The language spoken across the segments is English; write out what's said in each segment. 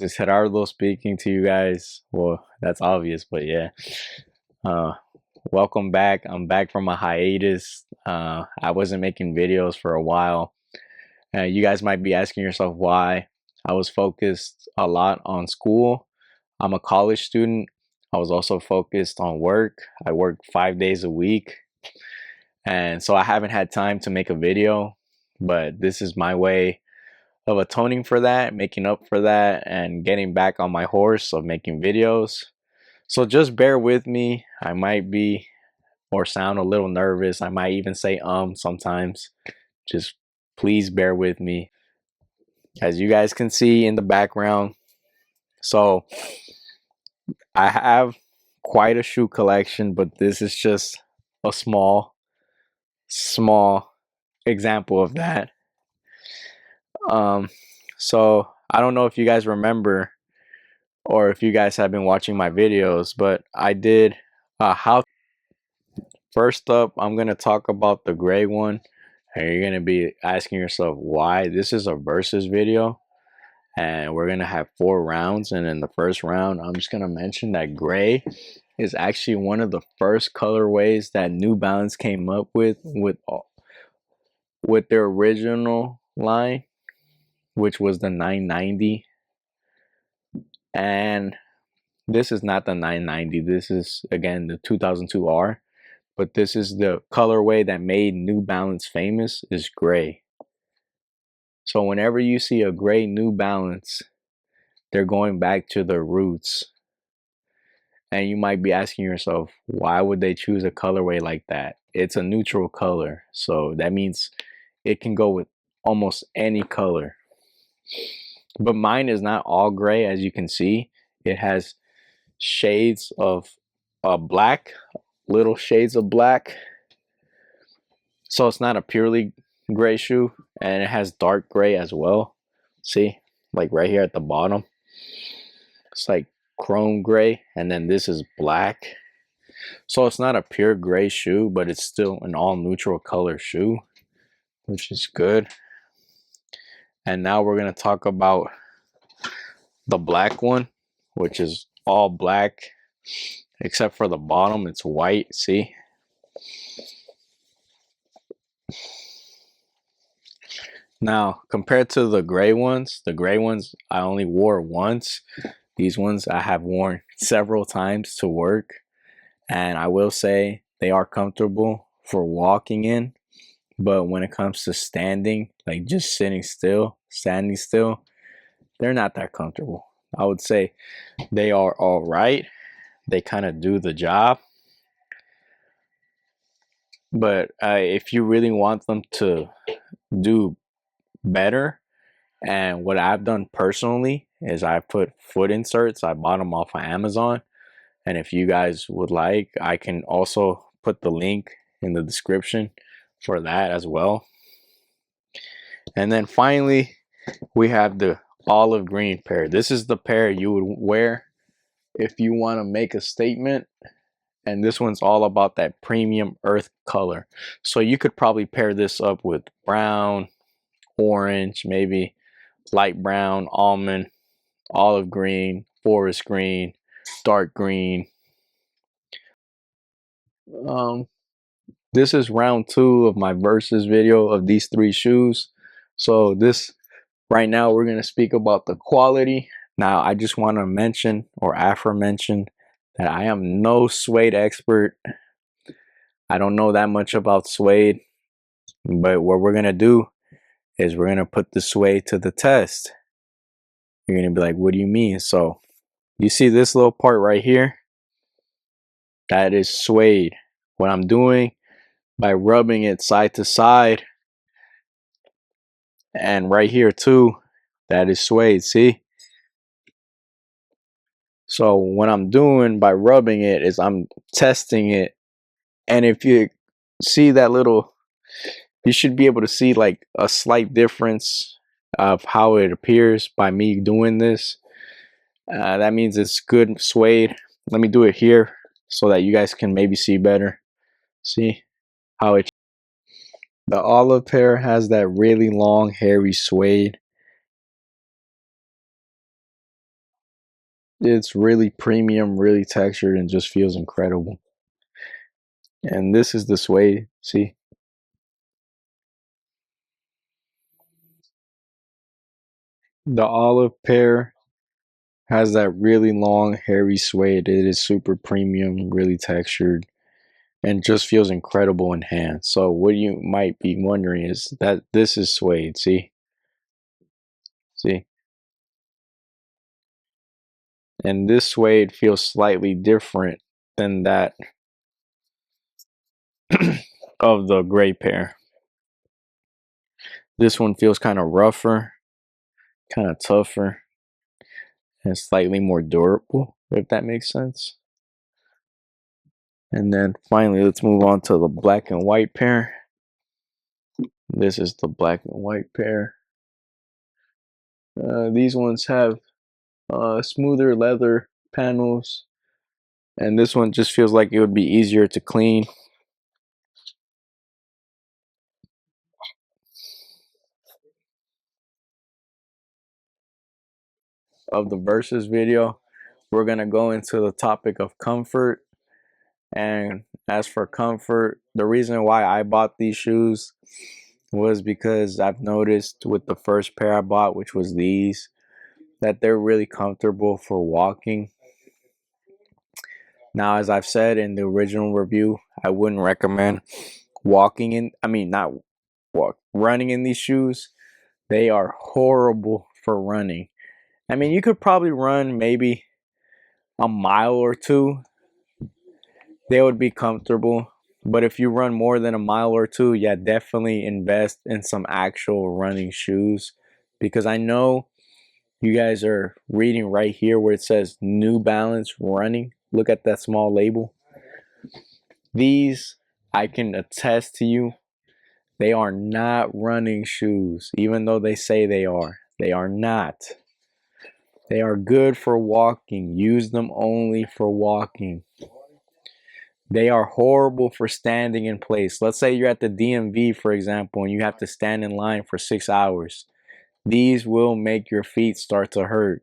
This is Gerardo speaking to you guys. Well, that's obvious, but yeah. Uh, Welcome back. I'm back from a hiatus. I wasn't making videos for a while. You guys might be asking yourself why. I was focused a lot on school. I'm a college student. I was also focused on work. I work 5 days a week. And so I haven't had time to make a video, but this is my way of atoning for that, making up for that, and getting back on my horse of making videos. So just bear with me. I might be or sound a little nervous. I might even say sometimes. Just please bear with me. As you guys can see in the background, so I have quite a shoe collection, but this is just a small example of that. Um so I don't know if you guys remember or if you guys have been watching my videos, but I did how first up I'm gonna talk about the gray one, and you're gonna be asking yourself why. This is a versus video, and we're gonna have 4 rounds, and in the first round I'm just gonna mention that gray is actually one of the first colorways that New Balance came up with their original line, which was the 990. And this is not the 990. This is again the 2002R, but this is the colorway that made New Balance famous, is gray. So whenever you see a gray New Balance, they're going back to their roots. And you might be asking yourself, why would they choose a colorway like that? It's a neutral color, so that means it can go with almost any color. But mine is not all gray, as you can see. It has shades of black, little shades of black. So it's not a purely gray shoe, and it has dark gray as well. See, like right here at the bottom, it's like chrome gray, and then this is black. So it's not a pure gray shoe, but it's still an all neutral color shoe, which is good. And now we're going to talk about the black one, which is all black except for the bottom. It's white. See, now compared to the gray ones I only wore once. These ones I have worn several times to work, and I will say they are comfortable for walking in. But when it comes to standing, like just standing still, they're not that comfortable. I would say they are all right. They kind of do the job. But if you really want them to do better, and what I've done personally is I put foot inserts. I bought them off of Amazon. And if you guys would like, I can also put the link in the description for that as well. And then finally, we have the olive green pair. This is the pair you would wear if you want to make a statement. And this one's all about that premium earth color. So you could probably pair this up with brown, orange, maybe light brown, almond, olive green, forest green, dark green. Um, this is round 2 of my versus video of these 3 shoes. So this right now we're going to speak about the quality. Now I just want to mention or aforemention that I am no suede expert. I don't know that much about suede, but what we're going to do is we're going to put the suede to the test. You're going to be like, what do you mean? So you see this little part right here? That is suede. What I'm doing by rubbing it side to side, and right here too, that is suede. See? So what I'm doing by rubbing it is I'm testing it. And if you see that little, you should be able to see like a slight difference of how it appears by me doing this. That means it's good suede. Let me do it here so that you guys can maybe see better. See how it, the olive pair has that really long hairy suede. It's really premium, really textured, and just feels incredible. And this is the suede. See, the olive pear has that really long, hairy suede. It is super premium, really textured, and just feels incredible in hand. So what you might be wondering is that this is suede. See, and this suede feels slightly different than that of the gray pear. This one feels kind of rougher, kind of tougher, and slightly more durable, if that makes sense. And then finally, let's move on to the black and white pair. This is the black and white pair. These ones have smoother leather panels, and this one just feels like it would be easier to clean. Of the versus video, we're gonna go into the topic of comfort. And as for comfort, the reason why I bought these shoes was because I've noticed with the first pair I bought, which was these, that they're really comfortable for walking. Now, as I've said in the original review, I wouldn't recommend not running in these shoes. They are horrible for running. I mean, you could probably run maybe a mile or two. They would be comfortable. But if you run more than a mile or two, yeah, definitely invest in some actual running shoes. Because I know you guys are reading right here where it says New Balance running. Look at that small label. These, I can attest to you, they are not running shoes, even though they say they are. They are not. They are good for walking. Use them only for walking. They are horrible for standing in place. Let's say you're at the DMV, for example, and you have to stand in line for 6 hours. These will make your feet start to hurt.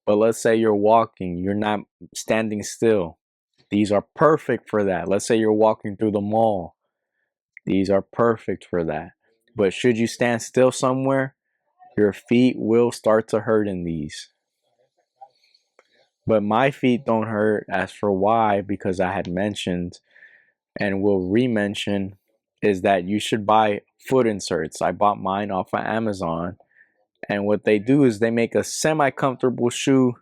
But let's say you're walking, you're not standing still. These are perfect for that. Let's say you're walking through the mall. These are perfect for that. But should you stand still somewhere, your feet will start to hurt in these. But my feet don't hurt. As for why, because I had mentioned and will re-mention, is that you should buy foot inserts. I bought mine off of Amazon. And what they do is they make a semi-comfortable shoe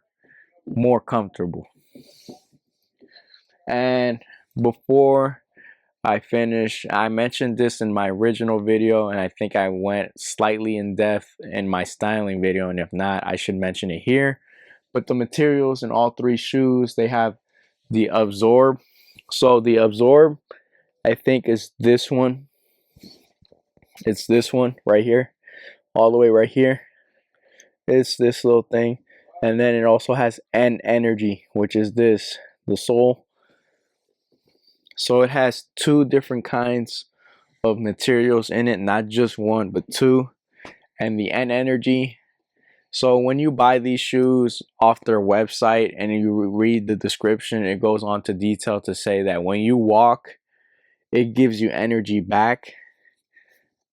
more comfortable. And before I finish, I mentioned this in my original video, and I think I went slightly in depth in my styling video, and if not, I should mention it here. But the materials in all three shoes, they have the Absorb. So the Absorb, I think, is this one. It's this one right here, all the way right here. It's this little thing. And then it also has N Energy, which is this, the sole. So it has two different kinds of materials in it, not just one, but two. And the N Energy. So when you buy these shoes off their website and you read the description, it goes on to detail to say that when you walk, it gives you energy back.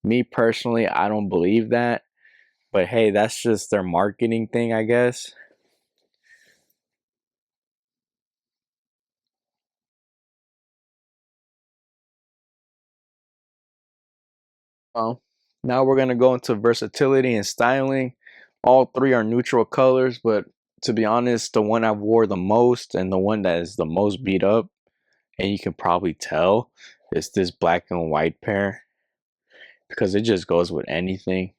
Me personally, I don't believe that. But hey, that's just their marketing thing, I guess. Um, Now we're gonna go into versatility and styling. All three are neutral colors, but to be honest, the one I wore the most and the one that is the most beat up, and you can probably tell, is this black and white pair because it just goes with anything.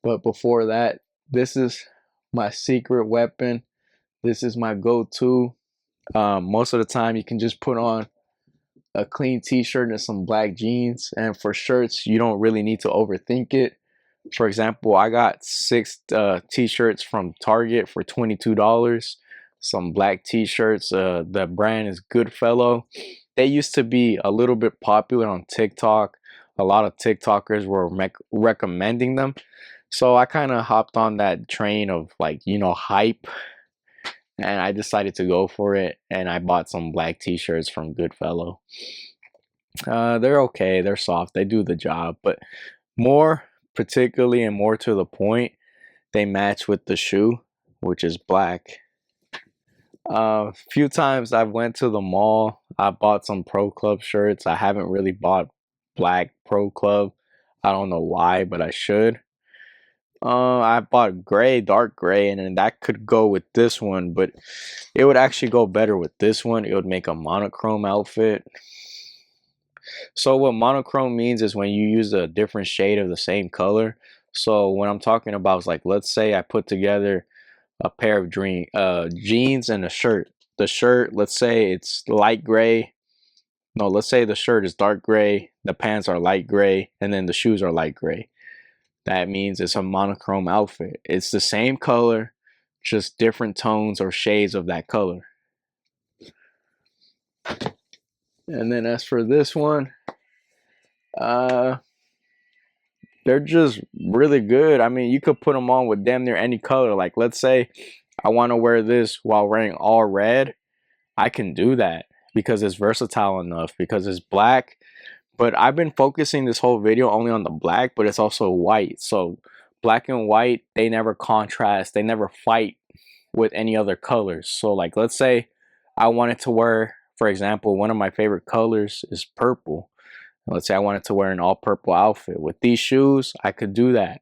But before that, this is my secret weapon. This is my go-to. Most of the time, you can just put on a clean t-shirt and some black jeans, and for shirts, you don't really need to overthink it. For example, I got six t-shirts from Target for $22. Some black t-shirts. The brand is Goodfellow. They used to be a little bit popular on TikTok. A lot of TikTokers were recommending them. So I kind of hopped on that train of, like, hype. and I decided to go for it, and I bought some black t-shirts from Goodfellow. They're okay, they're soft, they do the job, but more particularly and more to the point, they match with the shoe, which is black. Few times I went to the mall, I bought some Pro Club shirts. I haven't really bought black Pro Club. I don't know why, but I should. I bought gray, dark gray, and then that could go with this one, but it would actually go better with this one. It would make a monochrome outfit. So what monochrome means is when you use a different shade of the same color. So what I'm talking about is like, let's say I put together a pair of jeans and a shirt. The shirt, let's say it's light gray. No, let's say the shirt is dark gray, the pants are light gray, and then the shoes are light gray. That means it's a monochrome outfit. It's the same color, just different tones or shades of that color. And then as for this one, uh, they're just really good. I mean, you could put them on with damn near any color. Like, let's say I want to wear this while wearing all red. I can do that because it's versatile enough, because it's black. But I've been focusing this whole video only on the black, but it's also white. So black and white, they never contrast. They never fight with any other colors. So like, let's say I wanted to wear, for example, one of my favorite colors is purple. Let's say I wanted to wear an all purple outfit. With these shoes, I could do that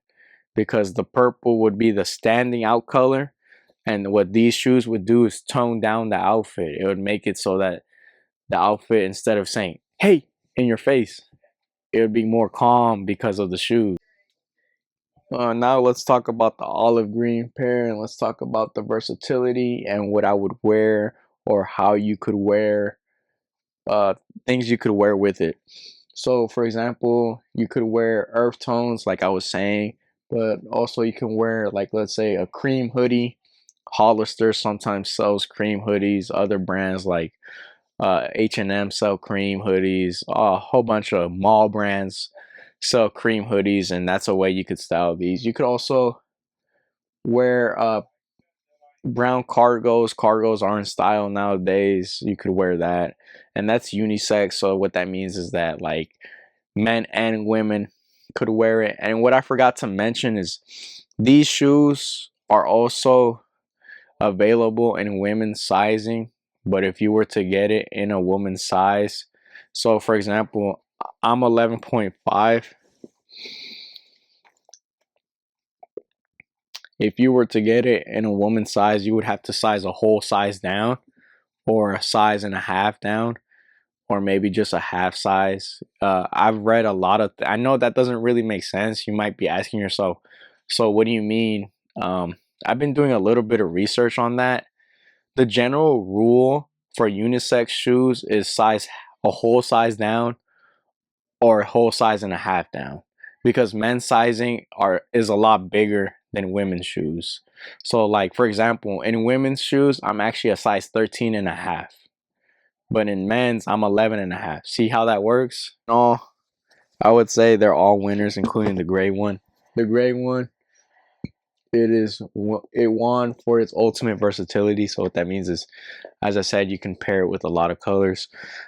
because the purple would be the standing out color. And what these shoes would do is tone down the outfit. It would make it so that the outfit, instead of saying, hey, in your face, it would be more calm because of the shoes. Now let's talk about the olive green pair, and let's talk about the versatility and what I would wear, or how you could wear uh, things you could wear with it. So for example, you could wear earth tones like I was saying, but also you can wear, like, let's say a cream hoodie. Hollister sometimes sells cream hoodies. Other brands like H&M sell cream hoodies. A whole bunch of mall brands sell cream hoodies, and that's a way you could style these. You could also wear brown cargos. Cargos are in style nowadays. You could wear that, and that's unisex. So what that means is that like men and women could wear it. And what I forgot to mention is these shoes are also available in women's sizing, but if you were to get it in a woman's size, so for example, I'm 11.5. If you were to get it in a woman's size, you would have to size a whole size down, or a size and a half down, or maybe just a half size. I've read a lot of I know that doesn't really make sense. You might be asking yourself, so what do you mean? I've been doing a little bit of research on that. The general rule for unisex shoes is size a whole size down, or a whole size and a half down, because men's sizing is a lot bigger than women's shoes. So like for example, in women's shoes, I'm actually a size 13 and a half, but in men's, I'm 11 and a half. See how that works? No, I would say they're all winners, including the gray one. The gray one, it won for its ultimate versatility. So what that means is, as I said, you can pair it with a lot of colors,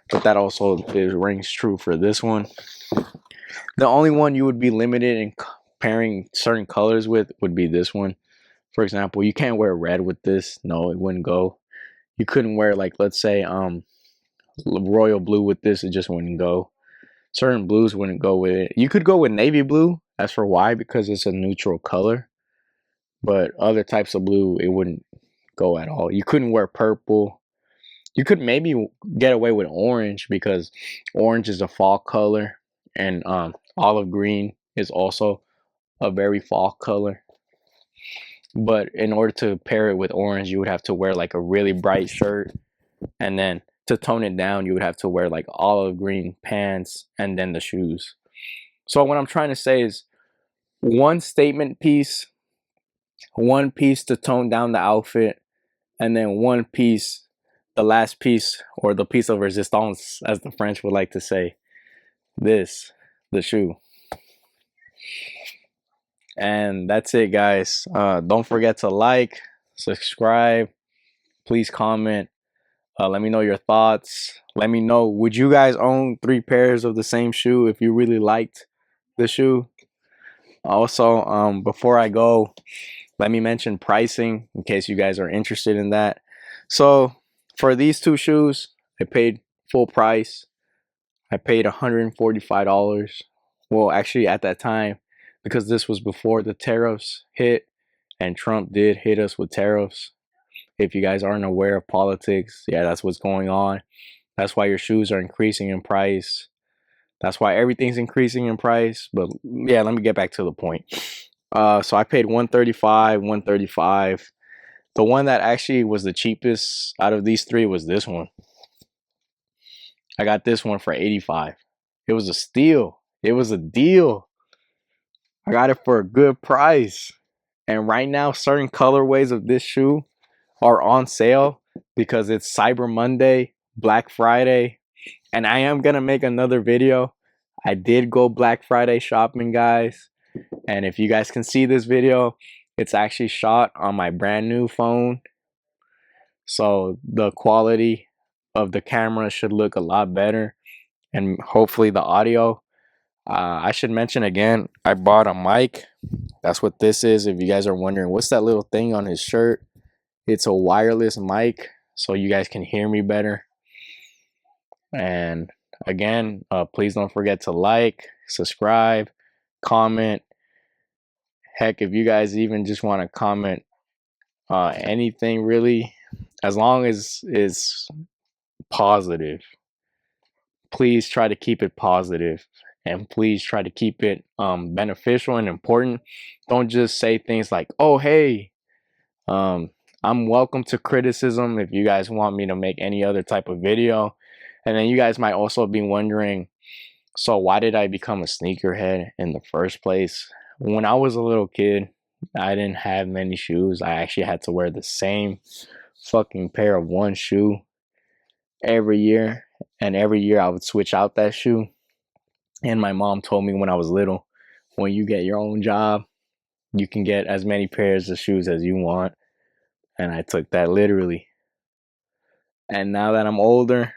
but that also rings true for this one. The only one you would be limited in pairing certain colors with would be this one. For example, you can't wear red with this. No, it wouldn't go. You couldn't wear, like, let's say royal blue with this. It just wouldn't go. Certain blues wouldn't go with it. You could go with navy blue. As for why, because it's a neutral color. But other types of blue, it wouldn't go at all. You couldn't wear purple. You could maybe get away with orange, because orange is a fall color, and olive green is also a very fall color. But in order to pair it with orange, you would have to wear like a really bright shirt, and then to tone it down, you would have to wear like olive green pants and then the shoes. So what I'm trying to say is, one statement piece, one piece to tone down the outfit, and then one piece, the last piece, or the piece of resistance, as the French would like to say, this, the shoe. And that's it, guys. Don't forget to like, subscribe, Please comment. Let me know your thoughts. Let me know, would you guys own 3 pairs of the same shoe if you really liked the shoe? Also, before I go, let me mention pricing in case you guys are interested in that. So for these 2 shoes, I paid full price. I paid $145. Well, actually at that time, because this was before the tariffs hit and Trump did hit us with tariffs. If you guys aren't aware of politics, yeah, that's what's going on. That's why your shoes are increasing in price. That's why everything's increasing in price. But yeah, let me get back to the point. So I paid 135, 135. The one that actually was the cheapest out of these 3 was this one. I got this one for 85. It was a steal. It was a deal. I got it for a good price. And right now, certain colorways of this shoe are on sale because it's Cyber Monday, Black Friday, and I am gonna make another video. I did go Black Friday shopping, guys, and if you guys can see this video, it's actually shot on my brand new phone, so the quality of the camera should look a lot better, and hopefully the audio. I should mention again, I bought a mic. That's what this is. If you guys are wondering, what's that little thing on his shirt? It's a wireless mic, so you guys can hear me better. And again, please don't forget to like, subscribe, comment. Heck, if you guys even just want to comment anything really, as long as it's positive, please try to keep it positive, and please try to keep it beneficial and important. Don't just say things like, oh hey, I'm welcome to criticism if you guys want me to make any other type of video. And then you guys might also be wondering, so why did I become a sneakerhead in the first place? When I was a little kid, I didn't have many shoes. I actually had to wear the same fucking pair of one shoe every year. And every year I would switch out that shoe. And my mom told me when I was little, when you get your own job, you can get as many pairs of shoes as you want. And I took that literally. And now that I'm older,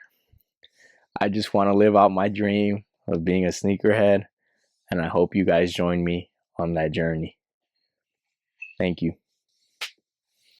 I just want to live out my dream of being a sneakerhead. And I hope you guys join me on that journey. Thank you.